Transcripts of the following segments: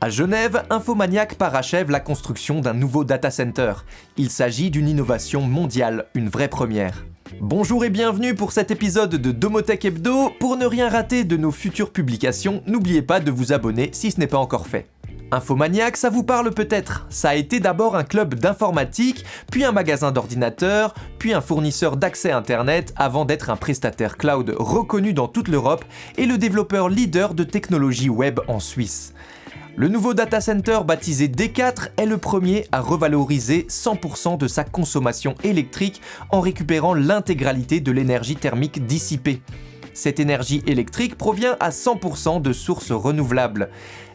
À Genève, Infomaniac parachève la construction d'un nouveau data center. Il s'agit d'une innovation mondiale, une vraie première. Bonjour et bienvenue pour cet épisode de Domotech Hebdo. Pour ne rien rater de nos futures publications, n'oubliez pas de vous abonner si ce n'est pas encore fait. Infomaniac, ça vous parle peut-être. Ça a été d'abord un club d'informatique, puis un magasin d'ordinateurs, puis un fournisseur d'accès Internet, avant d'être un prestataire cloud reconnu dans toute l'Europe et le développeur leader de technologies web en Suisse. Le nouveau data center baptisé D4 est le premier à revaloriser 100% de sa consommation électrique en récupérant l'intégralité de l'énergie thermique dissipée. Cette énergie électrique provient à 100% de sources renouvelables.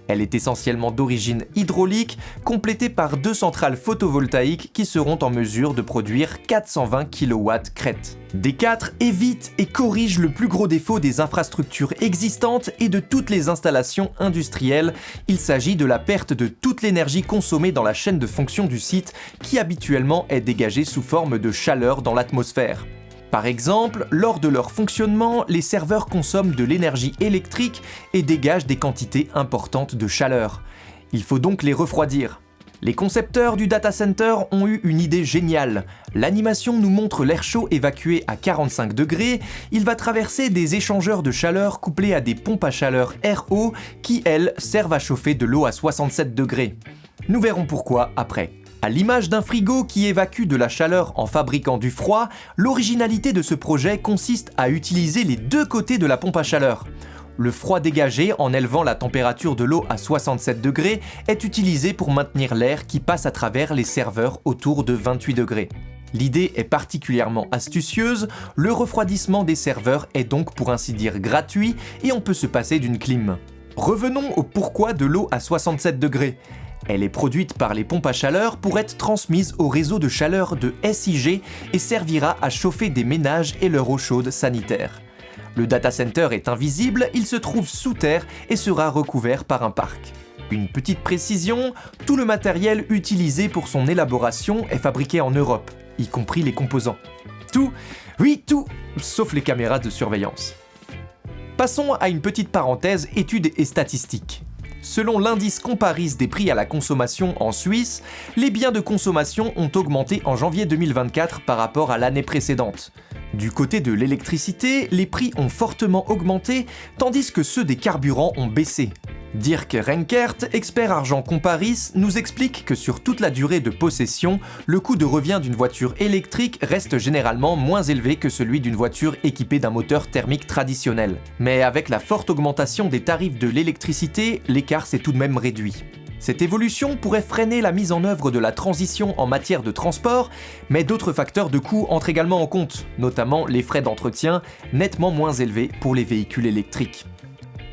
Elle est essentiellement d'origine hydraulique, complétée par 2 centrales photovoltaïques qui seront en mesure de produire 420 kW crête. D4 évite et corrige le plus gros défaut des infrastructures existantes et de toutes les installations industrielles. Il s'agit de la perte de toute l'énergie consommée dans la chaîne de fonction du site qui habituellement est dégagée sous forme de chaleur dans l'atmosphère. Par exemple, lors de leur fonctionnement, les serveurs consomment de l'énergie électrique et dégagent des quantités importantes de chaleur. Il faut donc les refroidir. Les concepteurs du data center ont eu une idée géniale. L'animation nous montre l'air chaud évacué à 45 degrés, il va traverser des échangeurs de chaleur couplés à des pompes à chaleur RO qui, elles, servent à chauffer de l'eau à 67 degrés. Nous verrons pourquoi après. À l'image d'un frigo qui évacue de la chaleur en fabriquant du froid, l'originalité de ce projet consiste à utiliser les 2 côtés de la pompe à chaleur. Le froid dégagé en élevant la température de l'eau à 67 degrés est utilisé pour maintenir l'air qui passe à travers les serveurs autour de 28 degrés. L'idée est particulièrement astucieuse, le refroidissement des serveurs est donc pour ainsi dire gratuit et on peut se passer d'une clim. Revenons au pourquoi de l'eau à 67 degrés. Elle est produite par les pompes à chaleur pour être transmise au réseau de chaleur de SIG et servira à chauffer des ménages et leur eau chaude sanitaire. Le data center est invisible, il se trouve sous terre et sera recouvert par un parc. Une petite précision, tout le matériel utilisé pour son élaboration est fabriqué en Europe, y compris les composants. Tout, sauf les caméras de surveillance. Passons à une petite parenthèse études et statistiques. Selon l'indice Comparis des prix à la consommation en Suisse, les biens de consommation ont augmenté en janvier 2024 par rapport à l'année précédente. Du côté de l'électricité, les prix ont fortement augmenté, tandis que ceux des carburants ont baissé. Dirk Renkert, expert argent Comparis, nous explique que sur toute la durée de possession, le coût de revient d'une voiture électrique reste généralement moins élevé que celui d'une voiture équipée d'un moteur thermique traditionnel. Mais avec la forte augmentation des tarifs de l'électricité, l'écart s'est tout de même réduit. Cette évolution pourrait freiner la mise en œuvre de la transition en matière de transport, mais d'autres facteurs de coût entrent également en compte, notamment les frais d'entretien, nettement moins élevés pour les véhicules électriques.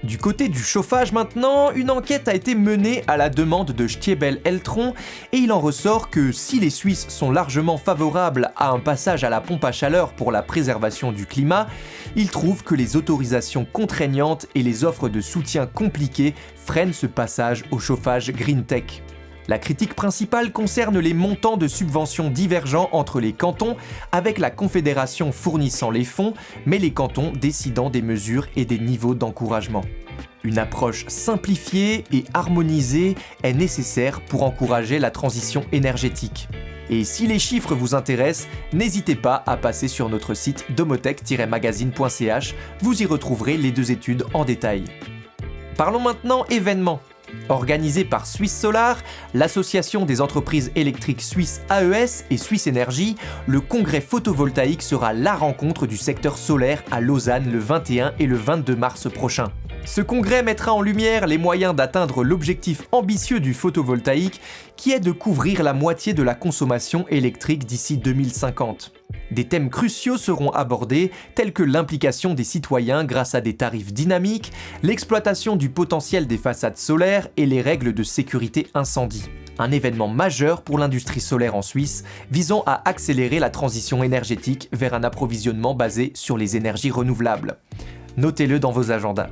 Du côté du chauffage maintenant, une enquête a été menée à la demande de Stiebel Eltron et il en ressort que si les Suisses sont largement favorables à un passage à la pompe à chaleur pour la préservation du climat, ils trouvent que les autorisations contraignantes et les offres de soutien compliquées freinent ce passage au chauffage Green Tech. La critique principale concerne les montants de subventions divergents entre les cantons, avec la Confédération fournissant les fonds, mais les cantons décidant des mesures et des niveaux d'encouragement. Une approche simplifiée et harmonisée est nécessaire pour encourager la transition énergétique. Et si les chiffres vous intéressent, n'hésitez pas à passer sur notre site domotech-magazine.ch, vous y retrouverez les 2 études en détail. Parlons maintenant événements. Organisé par Suisse Solar, l'association des entreprises électriques suisses AES et Suisse Énergie, le congrès photovoltaïque sera la rencontre du secteur solaire à Lausanne le 21 et le 22 mars prochain. Ce congrès mettra en lumière les moyens d'atteindre l'objectif ambitieux du photovoltaïque qui est de couvrir la moitié de la consommation électrique d'ici 2050. Des thèmes cruciaux seront abordés tels que l'implication des citoyens grâce à des tarifs dynamiques, l'exploitation du potentiel des façades solaires et les règles de sécurité incendie. Un événement majeur pour l'industrie solaire en Suisse visant à accélérer la transition énergétique vers un approvisionnement basé sur les énergies renouvelables. Notez-le dans vos agendas.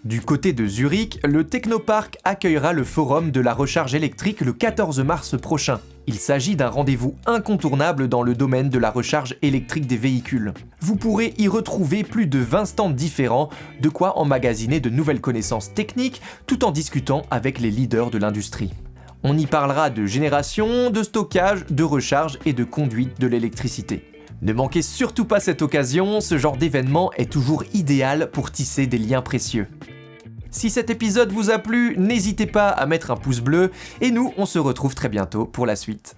Du côté de Zurich, le Technopark accueillera le forum de la recharge électrique le 14 mars prochain. Il s'agit d'un rendez-vous incontournable dans le domaine de la recharge électrique des véhicules. Vous pourrez y retrouver plus de 20 stands différents, de quoi emmagasiner de nouvelles connaissances techniques tout en discutant avec les leaders de l'industrie. On y parlera de génération, de stockage, de recharge et de conduite de l'électricité. Ne manquez surtout pas cette occasion, ce genre d'événement est toujours idéal pour tisser des liens précieux. Si cet épisode vous a plu, n'hésitez pas à mettre un pouce bleu et nous, on se retrouve très bientôt pour la suite.